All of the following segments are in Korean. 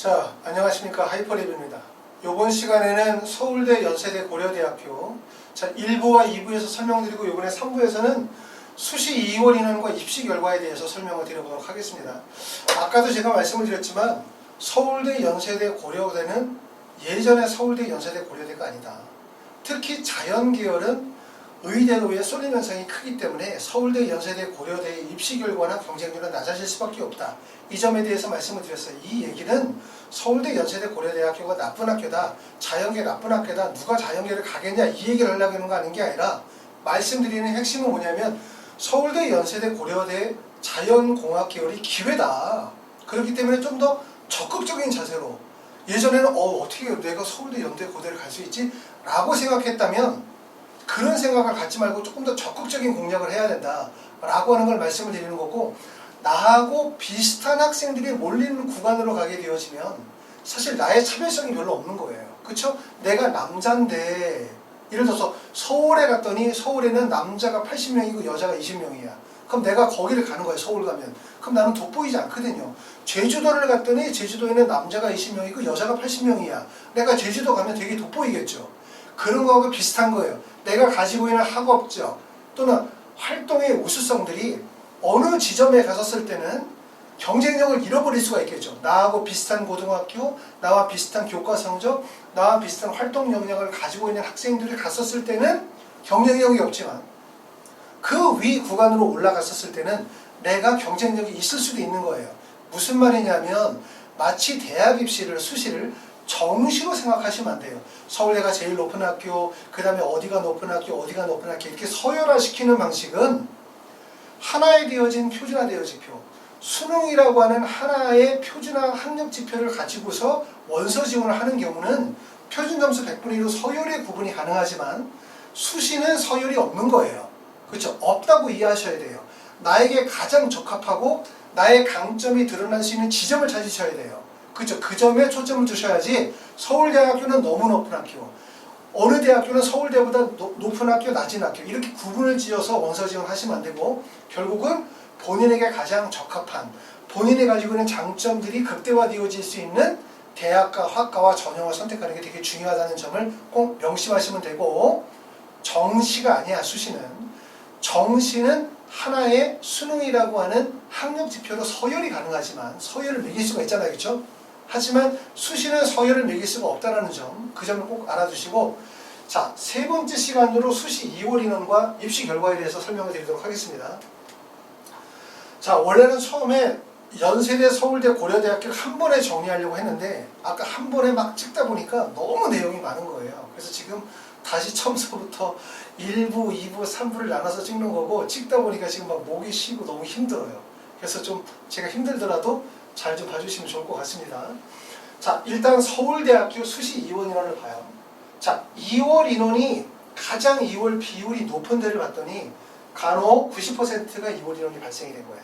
자, 안녕하십니까. 하이퍼랩입니다. 이번 시간에는 서울대, 연세대, 고려대학교 1부와 2부에서 설명드리고 이번에 3부에서는 수시 2월 인원과 입시 결과에 대해서 설명을 드려보도록 하겠습니다. 아까도 제가 말씀을 드렸지만 서울대, 연세대, 고려대는 예전에 서울대, 연세대, 고려대가 아니다. 특히 자연계열은 의대로의 쏠림 현상이 크기 때문에 서울대, 연세대, 고려대의 입시 결과나 경쟁률은 낮아질 수밖에 없다. 이 점에 대해서 말씀을 드렸어요. 이 얘기는 서울대, 연세대, 고려대학교가 나쁜 학교다. 자연계 나쁜 학교다. 누가 자연계를 가겠냐 이 얘기를 하려고 하는 거 아닌 게 아니라 말씀드리는 핵심은 뭐냐면 서울대, 연세대, 고려대 자연공학 계열이 기회다. 그렇기 때문에 좀 더 적극적인 자세로 예전에는 어떻게 내가 서울대, 연대, 고대를 갈 수 있지? 라고 생각했다면 그런 생각을 갖지 말고 조금 더 적극적인 공략을 해야 된다 라고 하는 걸 말씀을 드리는 거고, 나하고 비슷한 학생들이 몰리는 구간으로 가게 되어지면 사실 나의 차별성이 별로 없는 거예요. 그쵸? 내가 남자인데 예를 들어서 서울에 갔더니 서울에는 남자가 80명이고 여자가 20명이야. 그럼 내가 거기를 가는 거예요. 서울 가면. 그럼 나는 돋보이지 않거든요. 제주도를 갔더니 제주도에는 남자가 20명이고 여자가 80명이야. 내가 제주도 가면 되게 돋보이겠죠. 그런 거하고 비슷한 거예요. 내가 가지고 있는 학업적 또는 활동의 우수성들이 어느 지점에 갔었을 때는 경쟁력을 잃어버릴 수가 있겠죠. 나하고 비슷한 고등학교, 나와 비슷한 교과 성적, 나와 비슷한 활동 역량을 가지고 있는 학생들이 갔었을 때는 경쟁력이 없지만 그 위 구간으로 올라갔었을 때는 내가 경쟁력이 있을 수도 있는 거예요. 무슨 말이냐면 마치 대학 입시를, 수시를 정시로 생각하시면 안 돼요. 서울대가 제일 높은 학교, 그 다음에 어디가 높은 학교, 어디가 높은 학교 이렇게 서열화시키는 방식은 하나에 되어진 표준화되어 지표, 수능이라고 하는 하나의 표준화 학력 지표를 가지고서 원서 지원을 하는 경우는 표준점수 100분의 1로 서열의 구분이 가능하지만 수시는 서열이 없는 거예요. 그렇죠? 없다고 이해하셔야 돼요. 나에게 가장 적합하고 나의 강점이 드러날 수 있는 지점을 찾으셔야 돼요. 그렇죠? 그 점에 초점을 두셔야지 서울대학교는 너무 높은 학교, 어느 대학교는 서울대보다 높은 학교, 낮은 학교 이렇게 구분을 지어서 원서 지원하시면 안 되고 결국은 본인에게 가장 적합한 본인이 가지고 있는 장점들이 극대화되어질 수 있는 대학과 학과와 전형을 선택하는 게 되게 중요하다는 점을 꼭 명심하시면 되고, 정시가 아니야. 수시는 정시는 하나의 수능이라고 하는 학력 지표로 서열이 가능하지만 서열을 매길 수가 있잖아요. 그렇죠? 하지만 수시는 서열을 매길 수가 없다는 점, 그 점을 꼭 알아두시고, 자, 세 번째 시간으로 수시 2월 인원과 입시 결과에 대해서 설명을 드리도록 하겠습니다. 자, 원래는 처음에 연세대, 서울대, 고려대학교를 한 번에 정리하려고 했는데 아까 한 번에 막 찍다 보니까 너무 내용이 많은 거예요. 그래서 지금 다시 처음부터 1부, 2부, 3부를 나눠서 찍는 거고, 찍다 보니까 지금 막 목이 쉬고 너무 힘들어요. 그래서 좀 제가 힘들더라도 잘 좀 봐주시면 좋을 것 같습니다. 자, 일단 서울대학교 수시 2월 인원을 봐요. 자, 2월 인원이 가장 2월 비율이 높은 데를 봤더니 간호 90%가 2월 인원이 발생이 된 거예요.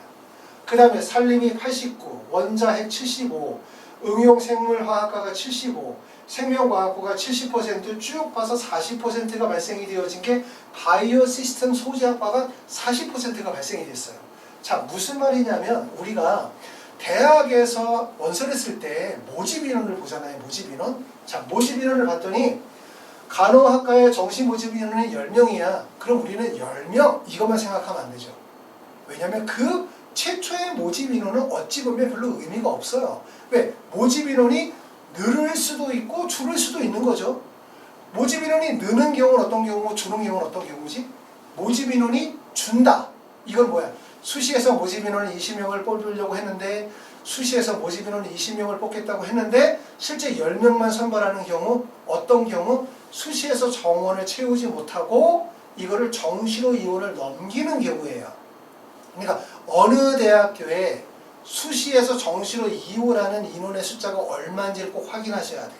그 다음에 산림이 89, 원자핵 75, 응용생물화학과가 75, 생명과학부가 70% 쭉 봐서 40%가 발생이 되어진 게 바이오 시스템 소재학과가 40%가 발생이 됐어요. 자, 무슨 말이냐면 우리가 대학에서 원서를 쓸 때 모집 인원을 보잖아요. 모집 인원. 자, 모집 인원을 봤더니 간호학과의 정시 모집 인원이 10명이야. 그럼 우리는 10명 이것만 생각하면 안 되죠. 왜냐면 그 최초의 모집 인원은 어찌 보면 별로 의미가 없어요. 왜? 모집 인원이 늘을 수도 있고 줄을 수도 있는 거죠. 모집 인원이 느는 경우는 어떤 경우고 주는 경우는 어떤 경우지? 모집 인원이 준다. 이건 뭐야? 수시에서 모집 인원을 20명을 뽑으려고 했는데 수시에서 모집 인원을 20명을 뽑겠다고 했는데 실제 10명만 선발하는 경우, 어떤 경우? 수시에서 정원을 채우지 못하고 이거를 정시로 이원을 넘기는 경우예요. 그러니까 어느 대학교에 수시에서 정시로 이원하는 인원의 숫자가 얼마인지를 꼭 확인하셔야 돼.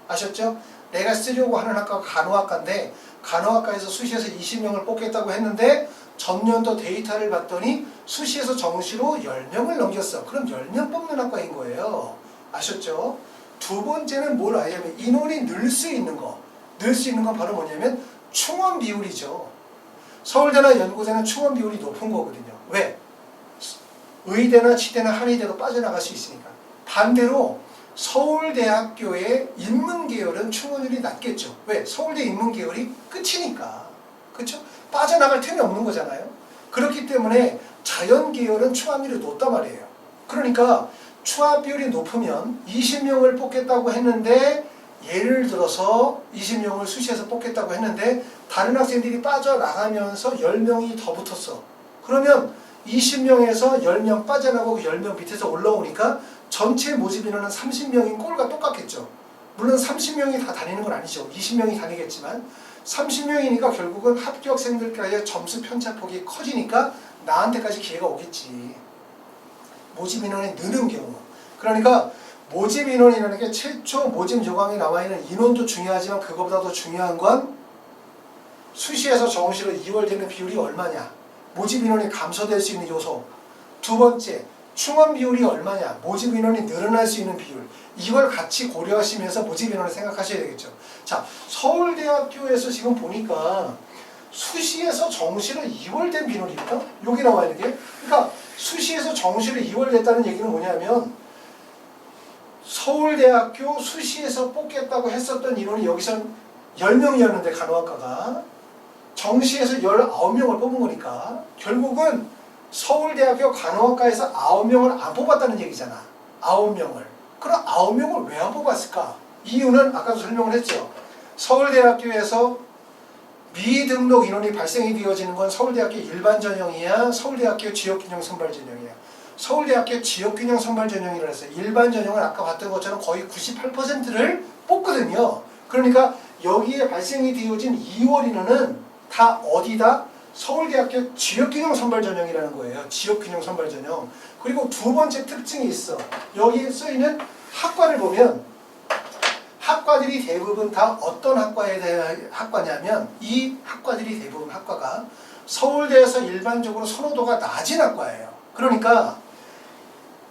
아셨죠? 내가 쓰려고 하는 학과가 간호학과인데 간호학과에서 수시에서 20명을 뽑겠다고 했는데 전년도 데이터를 봤더니 수시에서 정시로 10명을 넘겼어. 그럼 10명 뽑는 학과인 거예요. 아셨죠? 두 번째는 뭘 알냐면 인원이 늘 수 있는 거. 늘 수 있는 건 바로 뭐냐면 충원 비율이죠. 서울대나 연고대는 충원 비율이 높은 거거든요. 왜? 의대나 치대나 한의대도 빠져나갈 수 있으니까. 반대로 서울대학교의 인문계열은 충원율이 낮겠죠. 왜? 서울대 인문계열이 끝이니까. 그렇죠? 빠져나갈 틈이 없는 거잖아요. 그렇기 때문에 자연계열은 충합률이 높단 말이에요. 그러니까 충합비율이 높으면 20명을 뽑겠다고 했는데, 예를 들어서 20명을 수시에서 뽑겠다고 했는데 다른 학생들이 빠져나가면서 10명이 더 붙었어. 그러면 20명에서 10명 빠져나가고 10명 밑에서 올라오니까 전체 모집 인원은 30명인 꼴과 똑같겠죠. 물론 30명이 다 다니는 건 아니죠. 20명이 다니겠지만 30명이니까 결국은 합격생들까지 점수 편차폭이 커지니까 나한테까지 기회가 오겠지. 모집 인원이 느는 경우. 그러니까 모집 인원이라는 게 최초 모집 요강에 나와 있는 인원도 중요하지만 그것보다 더 중요한 건 수시에서 정시로 이월되는 비율이 얼마냐. 모집 인원이 감소될 수 있는 요소. 두 번째, 충원 비율이 얼마냐. 모집 인원이 늘어날 수 있는 비율. 이걸 같이 고려하시면서 모집 인원을 생각하셔야 되겠죠. 자, 서울대학교에서 지금 보니까 수시에서 정시로 이월된 비율이거든. 여기 나와 있는 게. 그러니까 수시에서 정시로 이월됐다는 얘기는 뭐냐면 서울대학교 수시에서 뽑겠다고 했었던 인원이 여기선 10명이었는데 간호학과가 정시에서 19명을 뽑은 거니까 결국은 서울대학교 간호학과에서 9명을 안 뽑았다는 얘기잖아. 9명을. 그럼 9명을 왜 안 뽑았을까? 이유는 아까도 설명을 했죠. 서울대학교에서 미등록 인원이 발생이 되어지는 건 서울대학교 일반 전형이야, 서울대학교 지역균형 선발 전형이야. 서울대학교 지역균형 선발 전형이라 해서 일반 전형은 아까 봤던 것처럼 거의 98%를 뽑거든요. 그러니까 여기에 발생이 되어진 2월 인원은 다 어디다? 서울대학교 지역균형 선발 전형이라는 거예요. 지역균형 선발 전형. 그리고 두 번째 특징이 있어. 여기에 쓰이는 학과를 보면 학과들이 대부분 다 어떤 학과에 대한 학과냐면 이 학과들이 대부분 학과가 서울대에서 일반적으로 선호도가 낮은 학과예요. 그러니까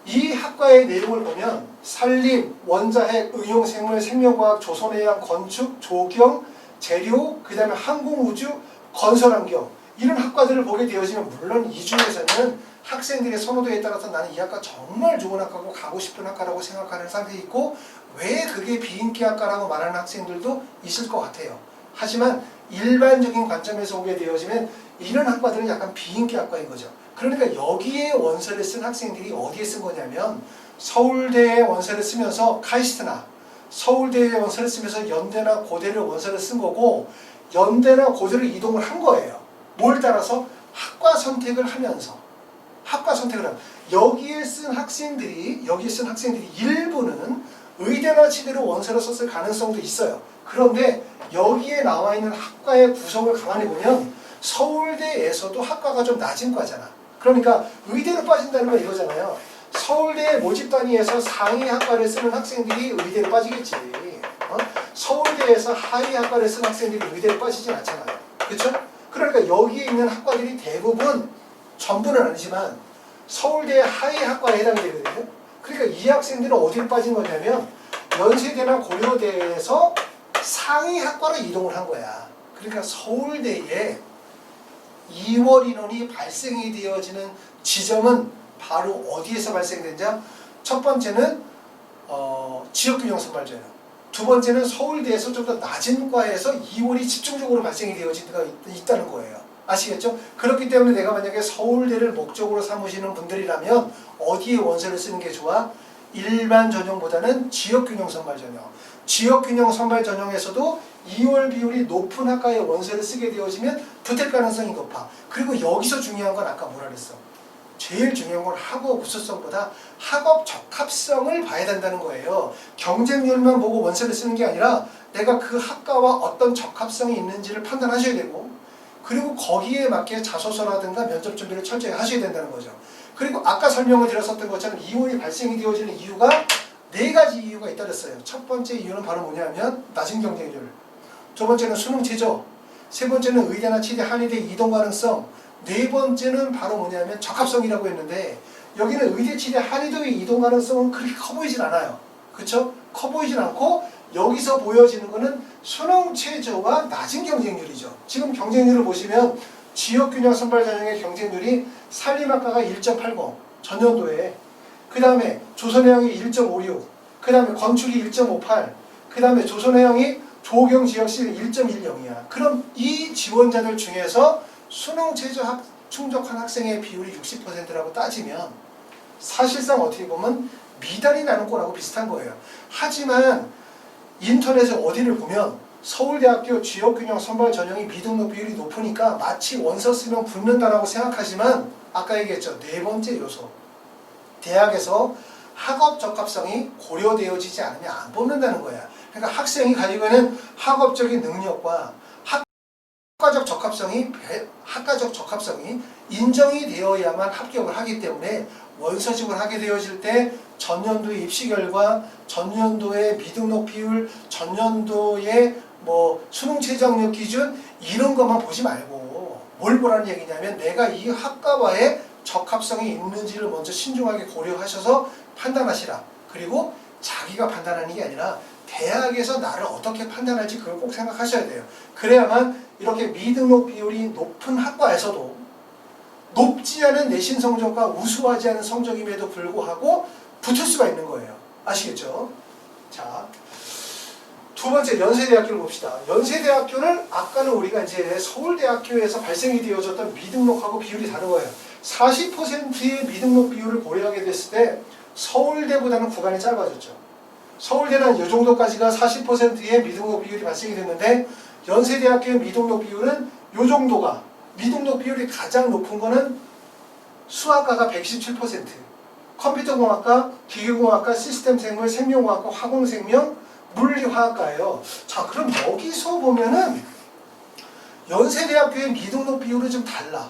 이 학과의 내용을 보면 산림, 원자핵, 응용생물, 생명과학, 조선해양, 건축, 조경, 재료, 그 다음에 항공우주, 건설환경 이런 학과들을 보게 되어지면 물론 이 중에서는 학생들의 선호도에 따라서 나는 이 학과 정말 좋은 학과고 가고 싶은 학과라고 생각하는 사람들이 있고 왜 그게 비인기 학과라고 말하는 학생들도 있을 것 같아요. 하지만 일반적인 관점에서 보게 되어지면 이런 학과들은 약간 비인기 학과인 거죠. 그러니까 여기에 원서를 쓴 학생들이 어디에 쓴 거냐면 서울대에 원서를 쓰면서 카이스트나 서울대에 원서를 쓰면서 연대나 고대를 원서를 쓴 거고 연대나 고대를 이동을 한 거예요. 뭘 따라서? 학과 선택을 하면서 여기에 쓴 학생들이 일부는 의대나 치대로 원서를 썼을 가능성도 있어요. 그런데 여기에 나와 있는 학과의 구성을 가만히 보면 서울대에서도 학과가 좀 낮은 과잖아. 그러니까 의대로 빠진다는 건 이거잖아요. 서울대 모집 단위에서 상위 학과를 쓰는 학생들이 의대로 빠지겠지. 서울대에서 하위 학과를 쓰는 학생들이 의대로 빠지진 않잖아요. 그렇죠? 그러니까 여기에 있는 학과들이 대부분 전부는 아니지만 서울대 하위 학과에 해당이 되거든요. 그러니까 이 학생들은 어디로 빠진 거냐면 연세대나 고려대에서 상위 학과로 이동을 한 거야. 그러니까 서울대에 2월 인원이 발생이 되어지는 지점은 바로 어디에서 발생된자? 첫 번째는 지역균형 선발 전형. 두 번째는 서울대에서 좀 더 낮은 과에서 2월이 집중적으로 발생이 되어질 때가 있다는 거예요. 아시겠죠? 그렇기 때문에 내가 만약에 서울대를 목적으로 삼으시는 분들이라면 어디에 원서를 쓰는 게 좋아? 일반 전형보다는 지역균형 선발 전형. 지역균형 선발 전형에서도 2월 비율이 높은 학과에 원서를 쓰게 되어지면 붙을 가능성이 높아. 그리고 여기서 중요한 건 아까 뭐라 그랬어? 제일 중요한 건 학업 우수성보다 학업 적합성을 봐야 된다는 거예요. 경쟁률만 보고 원서를 쓰는 게 아니라 내가 그 학과와 어떤 적합성이 있는지를 판단하셔야 되고 그리고 거기에 맞게 자소서라든가 면접 준비를 철저히 하셔야 된다는 거죠. 그리고 아까 설명을 드렸었던 것처럼 이혼이 발생이 되어지는 이유가 4가지 이유가 있다 그랬어요. 첫 번째 이유는 바로 뭐냐면 낮은 경쟁률, 두 번째는 수능 최저, 세 번째는 의대나 치대, 한의대 이동 가능성, 네 번째는 바로 뭐냐면 적합성이라고 했는데 여기는 의대, 치대, 한의대의 이동 가능성은 그렇게 커 보이진 않아요. 그렇죠? 커 보이진 않고 여기서 보여지는 거는 수능 최저와 낮은 경쟁률이죠. 지금 경쟁률을 보시면 지역균형 선발 전형의 경쟁률이 산림학과가 1.80 전년도에, 그 다음에 조선해양이 1.56, 그 다음에 건축이 1.58, 그 다음에 조선해양이 조경지역시 1.10이야. 그럼 이 지원자들 중에서 수능 최저 충족한 학생의 비율이 60%라고 따지면 사실상 어떻게 보면 미달이 나는 거라고 비슷한 거예요. 하지만 인터넷에 어디를 보면 서울대학교 지역균형 선발 전형이 미등록 비율이 높으니까 마치 원서 쓰면 붙는다라고 생각하지만 아까 얘기했죠. 네 번째 요소. 대학에서 학업 적합성이 고려되어지지 않으면 안 뽑는다는 거야. 그러니까 학생이 가지고 있는 학업적인 능력과 학과적 적합성이 인정이 되어야만 합격을 하기 때문에 원서집을 하게 되어질 때 전년도의 입시 결과, 전년도의 미등록 비율, 전년도의 수능 최저학력 기준 이런 것만 보지 말고 뭘 보라는 얘기냐면 내가 이 학과와의 적합성이 있는지를 먼저 신중하게 고려하셔서 판단하시라. 그리고 자기가 판단하는 게 아니라 대학에서 나를 어떻게 판단할지 그걸 꼭 생각하셔야 돼요. 그래야만 이렇게 미등록 비율이 높은 학과에서도 높지 않은 내신 성적과 우수하지 않은 성적임에도 불구하고 붙을 수가 있는 거예요. 아시겠죠? 자, 두 번째 연세대학교를 봅시다. 연세대학교는 아까는 우리가 이제 서울대학교에서 발생이 되어졌던 미등록하고 비율이 다른 거예요. 40%의 미등록 비율을 고려하게 됐을 때 서울대보다는 구간이 짧아졌죠. 서울대는 이 정도까지가 40%의 미등록 비율이 발생이 됐는데 연세대학교의 미등록 비율은 이 정도가 미등록 비율이 가장 높은 거는 수학과가 117%, 컴퓨터공학과, 기계공학과, 시스템생물, 생명공학과, 화공생명, 물리화학과예요. 자, 그럼 여기서 보면은 연세대학교의 미등록 비율은 좀 달라.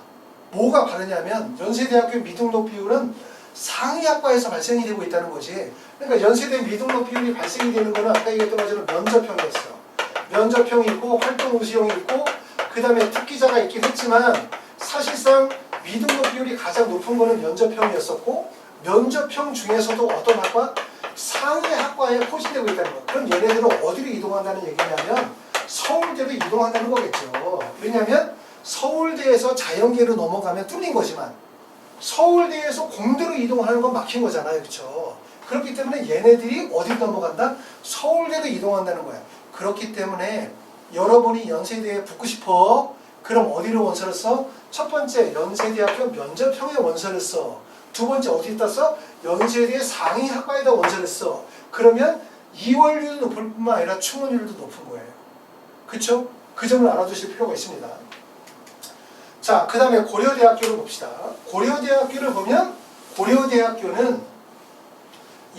뭐가 다르냐면 연세대학교의 미등록 비율은 상위학과에서 발생이 되고 있다는 거지. 그러니까 연세대 미등록 비율이 발생이 되는 거는 아까 얘기했던 것처럼 면접형이었어. 면접형이 있고 활동 우수형이 있고 그 다음에 특기자가 있긴 했지만 사실상 미등록 비율이 가장 높은 거는 면접형이었었고 면접형 중에서도 어떤 학과? 상위 학과에 포진되고 있다는 거야. 그럼 얘네들은 어디로 이동한다는 얘기냐면 서울대로 이동한다는 거겠죠. 왜냐하면 서울대에서 자연계로 넘어가면 뚫린 거지만 서울대에서 공대로 이동하는 건 막힌 거잖아요. 그렇죠? 그렇기 때문에 얘네들이 어디로 넘어간다? 서울대로 이동한다는 거야. 그렇기 때문에 여러분이 연세대에 붙고 싶어. 그럼 어디로 원서를 써? 첫 번째 연세대학교 면접형에 원서를 써. 두 번째 어디다 써? 연세대 상위 학과에다 원서를 써. 그러면 이월률도 높을 뿐만 아니라 충원율도 높은 거예요. 그쵸? 그 점을 알아두실 필요가 있습니다. 자, 그 다음에 고려대학교를 봅시다. 고려대학교를 보면 고려대학교는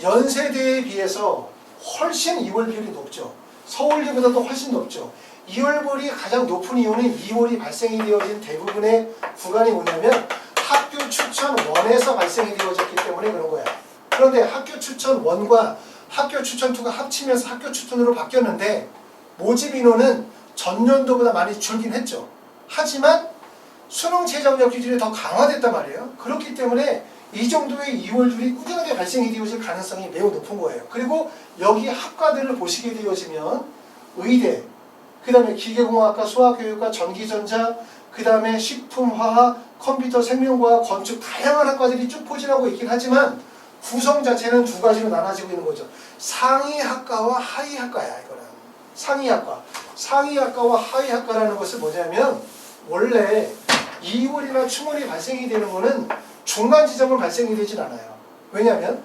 연세대에 비해서 훨씬 이월 비율이 높죠. 서울대보다도 훨씬 높죠. 이월비율이 가장 높은 이유는 이월이 발생이 되어진 대부분의 구간이 뭐냐면 학교 추천 1에서 발생이 되어졌기 때문에 그런 거야. 그런데 학교 추천 1과 학교 추천 2가 합치면서 학교 추천으로 바뀌었는데 모집 인원은 전년도보다 많이 줄긴 했죠. 하지만 수능 최저학력 기준이 더 강화됐단 말이에요. 그렇기 때문에 이 정도의 이월률이 꾸준하게 발생이 되어질 가능성이 매우 높은 거예요. 그리고 여기 학과들을 보시게 되어지면 의대, 그 다음에 기계공학과, 수학교육과, 전기전자, 그 다음에 식품화학, 컴퓨터, 생명과학, 건축 다양한 학과들이 쭉 포진하고 있긴 하지만 구성 자체는 두 가지로 나눠지고 있는 거죠. 상위학과와 하위학과야. 이거는 상위학과. 상위학과와 하위학과라는 것은 뭐냐면 원래 이월이나 충원이 발생이 되는 거는 중간 지점은 발생이 되진 않아요. 왜냐하면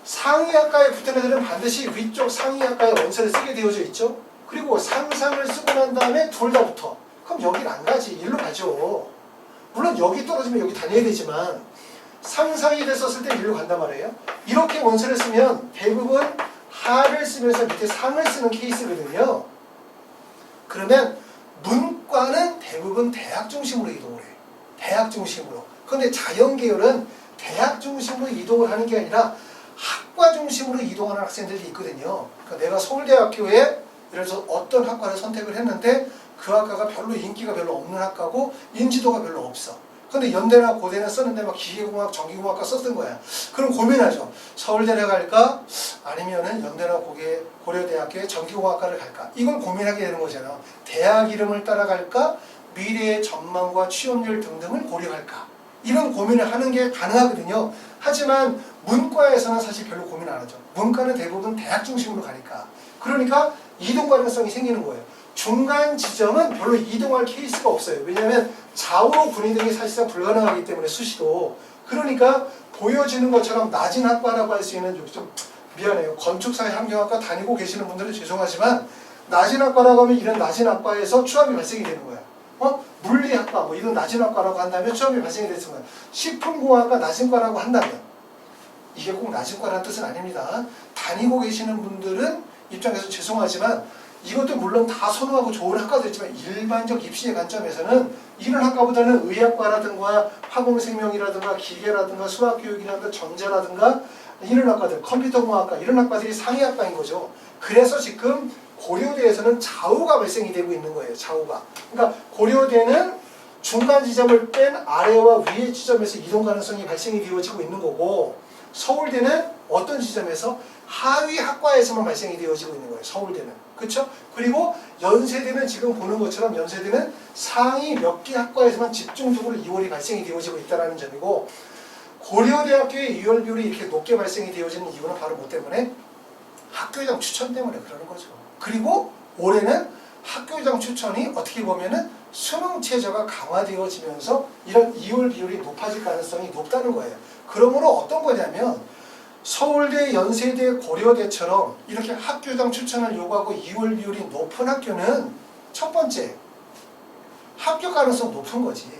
상위학과에 붙은 애들은 반드시 위쪽 상위학과에 원서를 쓰게 되어져 있죠. 그리고 상상을 쓰고 난 다음에 둘 다 붙어. 그럼 여길 안 가지. 일로 가죠. 물론 여기 떨어지면 여기 다녀야 되지만 상상이 됐었을 때 일로 간단 말이에요. 이렇게 원서를 쓰면 대부분 하를 쓰면서 밑에 상을 쓰는 케이스거든요. 그러면 문과는 대부분 대학 중심으로 이동을 해. 대학 중심으로. 그런데 자연계열은 대학 중심으로 이동을 하는 게 아니라 학과 중심으로 이동하는 학생들이 있거든요. 그러니까 내가 서울대학교에 예를 들어서 어떤 학과를 선택을 했는데 그 학과가 별로 인기가 별로 없는 학과고 인지도가 별로 없어. 근데 연대나 고대나 썼는데 막 기계공학, 전기공학과 썼던 거야. 그럼 고민하죠. 서울대를 갈까? 아니면은 연대나 고려대학교의 전기공학과를 갈까? 이건 고민하게 되는 거잖아. 대학 이름을 따라갈까? 미래의 전망과 취업률 등등을 고려할까? 이런 고민을 하는 게 가능하거든요. 하지만 문과에서는 사실 별로 고민 안 하죠. 문과는 대부분 대학 중심으로 가니까. 그러니까 이동 가능성이 생기는 거예요. 중간 지점은 별로 이동할 케이스가 없어요. 왜냐하면 좌우로 분이동이 사실상 불가능하기 때문에 수시도. 그러니까 보여지는 것처럼 낮은 학과라고 할 수 있는, 여기 좀 미안해요. 건축사회 환경학과 다니고 계시는 분들은 죄송하지만 낮은 학과라고 하면 이런 낮은 학과에서 추합이 발생이 되는 거야. 물리학과 뭐 이런 낮은 학과라고 한다면 추합이 발생이 되는 거야. 식품공학과 낮은 과라고 한다면 이게 꼭 낮은 과라는 뜻은 아닙니다. 다니고 계시는 분들은 입장에서 죄송하지만 이것도 물론 다 선호하고 좋은 학과들이지만 일반적 입시의 관점에서는 이런 학과보다는 의학과라든가 화공생명이라든가 기계라든가 수학교육이라든가 전자라든가 이런 학과들, 컴퓨터공학과 이런 학과들이 상위 학과인 거죠. 그래서 지금 고려대에서는 좌우가 발생이 되고 있는 거예요. 좌우가. 그러니까 고려대는 중간 지점을 뺀 아래와 위의 지점에서 이동 가능성이 발생이 되어지고 있는 거고, 서울대는 어떤 지점에서 하위 학과에서만 발생이 되어지고 있는 거예요. 서울대는. 그렇죠? 그리고 연세대는 지금 보는 것처럼 연세대는 상위 몇 개 학과에서만 집중적으로 이월이 발생이 되어지고 있다는 점이고, 고려대학교의 이월 비율이 이렇게 높게 발생이 되어지는 이유는 바로 뭐 때문에? 학교장 추천 때문에 그러는 거죠. 그리고 올해는 학교장 추천이 어떻게 보면은 수능 체제가 강화되어지면서 이런 이월 비율이 높아질 가능성이 높다는 거예요. 그러므로 어떤 거냐면 서울대, 연세대, 고려대처럼 이렇게 학교장 추천을 요구하고 이월 비율이 높은 학교는 첫 번째, 합격 가능성 높은 거지.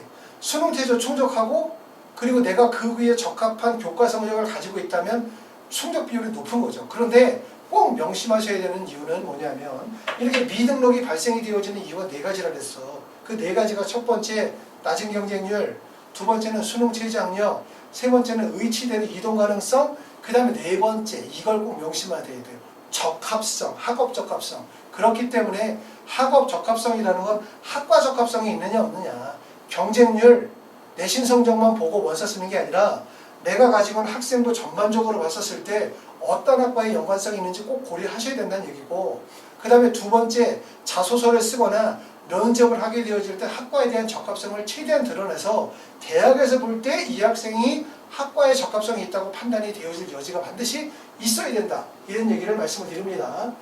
수능 체제 충족하고 그리고 내가 그 위에 적합한 교과 성적을 가지고 있다면 충족 비율이 높은 거죠. 그런데 꼭 명심하셔야 되는 이유는 뭐냐면 이렇게 미등록이 발생이 되어지는 이유가 네 가지라 그랬어. 그 네 가지가 첫 번째 낮은 경쟁률, 두 번째는 수능 최저학력, 세 번째는 의치대로 이동 가능성, 그 다음에 네 번째 이걸 꼭 명심해야 돼요. 적합성, 학업 적합성. 그렇기 때문에 학업 적합성이라는 건 학과 적합성이 있느냐 없느냐, 경쟁률, 내신 성적만 보고 원서 쓰는 게 아니라 내가 가지고 있는 학생부 전반적으로 봤었을 때 어떤 학과에 연관성이 있는지 꼭 고려하셔야 된다는 얘기고, 그 다음에 두 번째 자소서를 쓰거나 면접을 하게 되어질 때 학과에 대한 적합성을 최대한 드러내서 대학에서 볼 때 이 학생이 학과에 적합성이 있다고 판단이 되어질 여지가 반드시 있어야 된다, 이런 얘기를 말씀을 드립니다.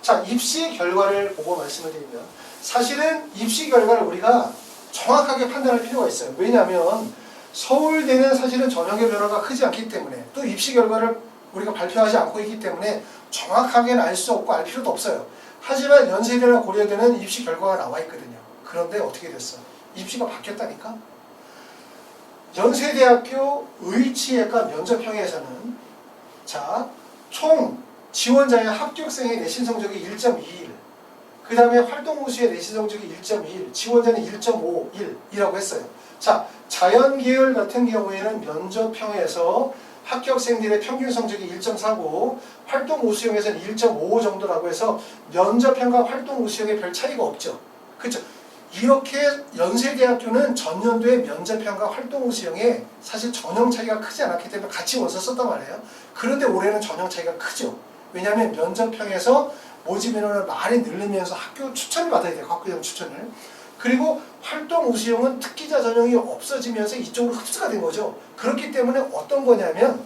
자, 입시 결과를 보고 말씀을 드리면 사실은 입시 결과를 우리가 정확하게 판단할 필요가 있어요. 왜냐하면 서울대는 사실은 전형의 변화가 크지 않기 때문에, 또 입시 결과를 우리가 발표하지 않고 있기 때문에 정확하게는 알 수 없고 알 필요도 없어요. 하지만 연세대나 고려대는 입시 결과가 나와 있거든요. 그런데 어떻게 됐어? 입시가 바뀌었다니까? 연세대학교 의치예과 면접형에서는 자, 총 지원자의 합격생의 내신 성적이 1.21, 그 다음에 활동우수의 내신 성적이 1.21, 지원자는 1.51이라고 했어요. 자, 자연계열 같은 경우에는 면접형에서 합격생들의 평균 성적이 1.49, 활동우수형에서는 1.55 정도라고 해서 면접형과 활동우수형에 별 차이가 없죠. 그렇죠? 이렇게 연세대학교는 전년도에 면접형과 활동우수형에 사실 전형 차이가 크지 않았기 때문에 같이 원서 썼단 말이에요. 그런데 올해는 전형 차이가 크죠. 왜냐하면 면접형에서 모집 인원을 많이 늘리면서 학교 추천을 받아야 돼요. 학교장 추천을. 그리고 활동 우수형은 특기자 전형이 없어지면서 이쪽으로 흡수가 된 거죠. 그렇기 때문에 어떤 거냐면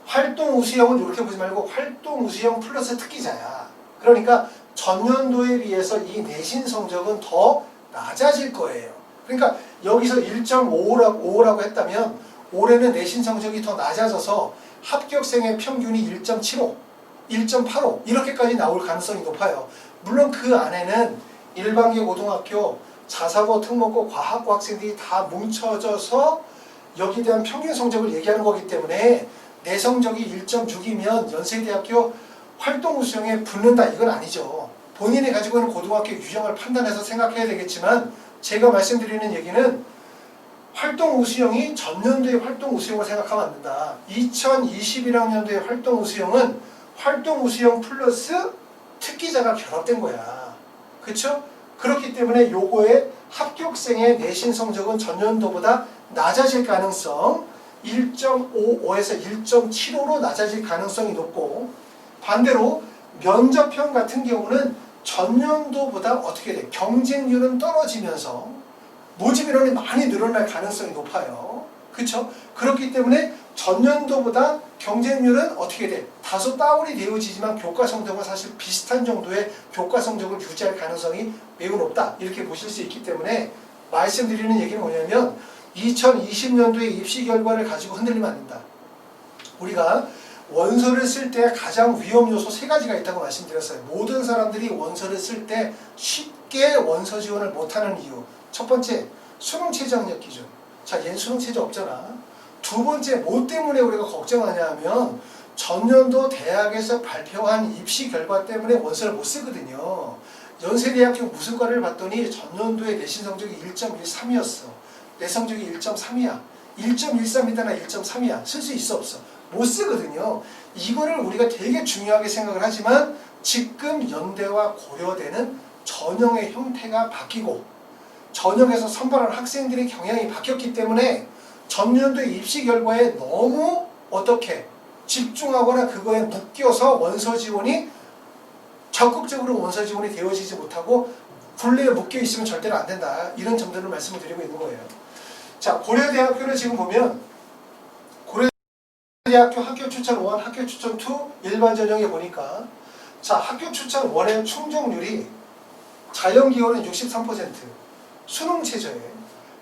활동 우수형은 이렇게 보지 말고 활동 우수형 플러스 특기자야. 그러니까 전년도에 비해서 이 내신 성적은 더 낮아질 거예요. 그러니까 여기서 1.55라고 했다면 올해는 내신 성적이 더 낮아져서 합격생의 평균이 1.75, 1.85 이렇게까지 나올 가능성이 높아요. 물론 그 안에는 일반계 고등학교, 자사고, 특목고, 과학고 학생들이 다 뭉쳐져서 여기에 대한 평균 성적을 얘기하는 거기 때문에 내 성적이 1.6이면 연세대학교 활동 우수형에 붙는다 이건 아니죠. 본인이 가지고 있는 고등학교 유형을 판단해서 생각해야 되겠지만 제가 말씀드리는 얘기는 활동 우수형이 전년도의 활동 우수형을 생각하면 안 된다. 2021학년도의 활동 우수형은 활동 우수형 플러스 특기자가 결합된 거야. 그렇죠? 그렇기 때문에 요거의 합격생의 내신 성적은 전년도보다 낮아질 가능성 1.55에서 1.75로 낮아질 가능성이 높고, 반대로 면접형 같은 경우는 전년도보다 어떻게 돼? 경쟁률은 떨어지면서 모집 인원이 많이 늘어날 가능성이 높아요. 그렇죠? 그렇기 때문에 전년도보다 경쟁률은 어떻게 돼? 다소 다운이 되어지지만 교과 성적은 사실 비슷한 정도의 교과 성적을 유지할 가능성이 매우 높다. 이렇게 보실 수 있기 때문에 말씀드리는 얘기는 뭐냐면 2020년도의 입시 결과를 가지고 흔들리면 안 된다. 우리가 원서를 쓸 때 가장 위험 요소 세 가지가 있다고 말씀드렸어요. 모든 사람들이 원서를 쓸 때 쉽게 원서 지원을 못하는 이유. 첫 번째, 수능 최저 학력 기준. 자, 얘는 수능 최저 없잖아. 두 번째, 뭐 때문에 우리가 걱정하냐 하면 전년도 대학에서 발표한 입시 결과 때문에 원서를 못 쓰거든요. 연세대학교 무슨 과를 봤더니 전년도에 내신 성적이 1.13이었어. 내 성적이 1.3이야. 1.13이다나 1.3이야. 쓸 수 있어 없어? 못 쓰거든요. 이거를 우리가 되게 중요하게 생각을 하지만 지금 연대와 고려대는 전형의 형태가 바뀌고 전형에서 선발한 학생들의 경향이 바뀌었기 때문에 전년도의 입시 결과에 너무 어떻게 집중하거나 그거에 묶여서 원서 지원이 적극적으로 원서 지원이 되어지지 못하고 굴레에 묶여 있으면 절대로 안 된다. 이런 점들을 말씀을 드리고 있는 거예요. 자, 고려대학교를 지금 보면 고려대학교 학교 추천 1, 학교 추천 2 일반 전형에 보니까 자, 학교 추천 1의 충족률이 자연기호는 63%, 수능 최저예요.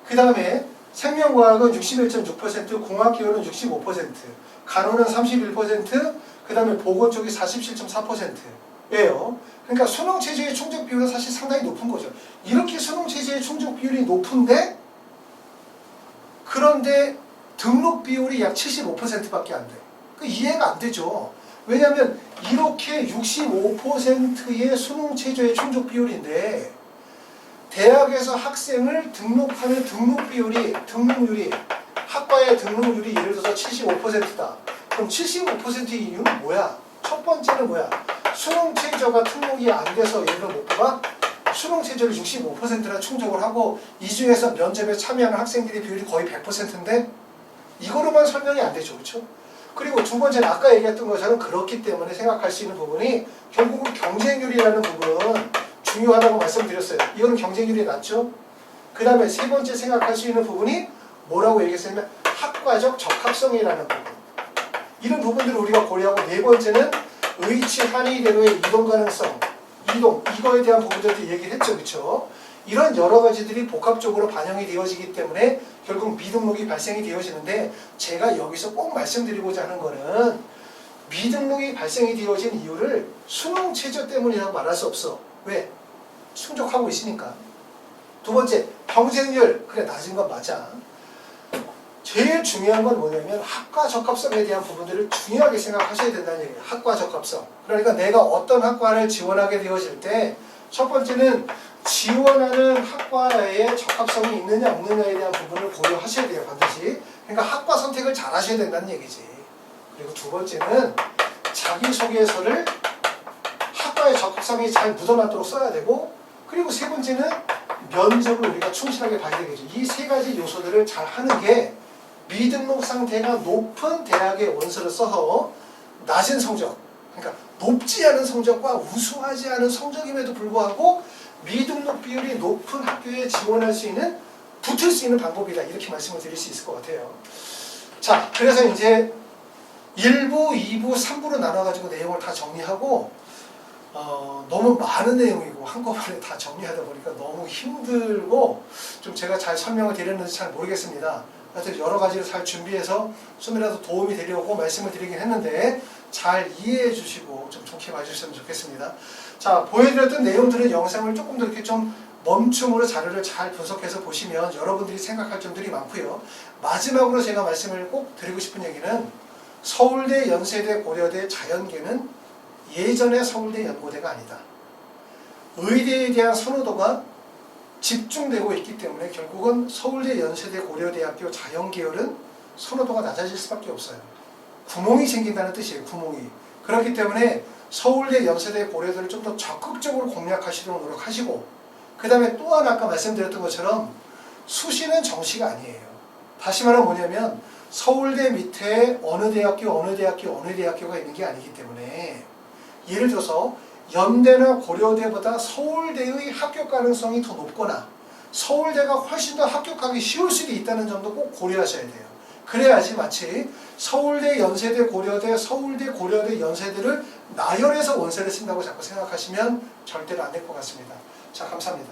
그 다음에 생명과학은 61.6%, 공학기호는 65%, 간호는 31%, 그 다음에 보건 쪽이 47.4%예요. 그러니까 수능 최저의 충족 비율은 사실 상당히 높은 거죠. 이렇게 수능 최저의 충족 비율이 높은데 그런데 등록 비율이 약 75%밖에 안 돼. 그 이해가 안 되죠. 왜냐하면 이렇게 65%의 수능 최저의 충족 비율인데 대학에서 학생을 등록하는 등록률이 학과의 등록률이 예를 들어서 75%다. 그럼 75%의 이유는 뭐야? 첫 번째는 뭐야? 수능 최저가 등록이 안 돼서 예를 들어 목표가 수능 최저를 65%나 충족을 하고 이 중에서 면접에 참여하는 학생들의 비율이 거의 100%인데 이거로만 설명이 안 되죠. 그렇죠? 그리고 두 번째는 아까 얘기했던 것처럼 그렇기 때문에 생각할 수 있는 부분이 결국은 경쟁률이라는 부분 중요하다고 말씀드렸어요. 이거는 경쟁률이 낮죠. 그 다음에 세 번째 생각할 수 있는 부분이 뭐라고 얘기했냐면 학과적 적합성이라는 부분. 이런 부분들을 우리가 고려하고 네 번째는 의치 한의대로의 이동 가능성, 이거에 대한 부분들도 얘기를 했죠. 그렇죠? 이런 여러 가지들이 복합적으로 반영이 되어지기 때문에 결국 미등록이 발생이 되어지는데 제가 여기서 꼭 말씀드리고자 하는 거는 미등록이 발생이 되어진 이유를 수능 최저 때문이라고 말할 수 없어. 왜? 충족하고 있으니까. 두 번째, 경쟁률. 그래, 낮은 건 맞아. 제일 중요한 건 뭐냐면 학과 적합성에 대한 부분들을 중요하게 생각하셔야 된다는 얘기예요. 학과 적합성. 그러니까 내가 어떤 학과를 지원하게 되어질 때 첫 번째는 지원하는 학과에 적합성이 있느냐 없느냐에 대한 부분을 고려하셔야 돼요. 반드시. 그러니까 학과 선택을 잘 하셔야 된다는 얘기지. 그리고 두 번째는 자기소개서를 학과의 적합성이 잘 묻어나도록 써야 되고 그리고 세 번째는 면접을 우리가 충실하게 봐야 되겠죠. 이 세 가지 요소들을 잘 하는 게 미등록 상태가 높은 대학의 원서를 써서 낮은 성적, 그러니까 높지 않은 성적과 우수하지 않은 성적임에도 불구하고 미등록 비율이 높은 학교에 지원할 수 있는, 붙을 수 있는 방법이다. 이렇게 말씀을 드릴 수 있을 것 같아요. 자, 그래서 이제 1부, 2부, 3부로 나눠가지고 내용을 다 정리하고 너무 많은 내용이고 한꺼번에 다 정리하다 보니까 너무 힘들고 좀 제가 잘 설명을 드렸는지 잘 모르겠습니다. 하여튼 여러 가지를 잘 준비해서 좀이라도 도움이 되려고 말씀을 드리긴 했는데 잘 이해해 주시고 좀 좋게 봐주셨으면 좋겠습니다. 자, 보여드렸던 내용들은 영상을 조금 더 이렇게 좀 멈춤으로 자료를 잘 분석해서 보시면 여러분들이 생각할 점들이 많고요. 마지막으로 제가 말씀을 꼭 드리고 싶은 얘기는 서울대, 연세대, 고려대, 자연계는 예전의 서울대, 연고대가 아니다. 의대에 대한 선호도가 집중되고 있기 때문에 결국은 서울대, 연세대, 고려대학교 자연계열은 선호도가 낮아질 수밖에 없어요. 구멍이 생긴다는 뜻이에요. 구멍이. 그렇기 때문에 서울대, 연세대, 고려대를 좀 더 적극적으로 공략하시도록 노력하시고 그 다음에 또 하나 아까 말씀드렸던 것처럼 수시는 정시가 아니에요. 다시 말하면 뭐냐면 서울대 밑에 어느 대학교가 있는 게 아니기 때문에 예를 들어서 연대나 고려대보다 서울대의 합격 가능성이 더 높거나 서울대가 훨씬 더 합격하기 쉬울 수도 있다는 점도 꼭 고려하셔야 돼요. 그래야지 마치 서울대, 연세대, 고려대, 서울대, 고려대, 연세대를 나열해서 원세를 쓴다고 자꾸 생각하시면 절대로 안 될 것 같습니다. 자, 감사합니다.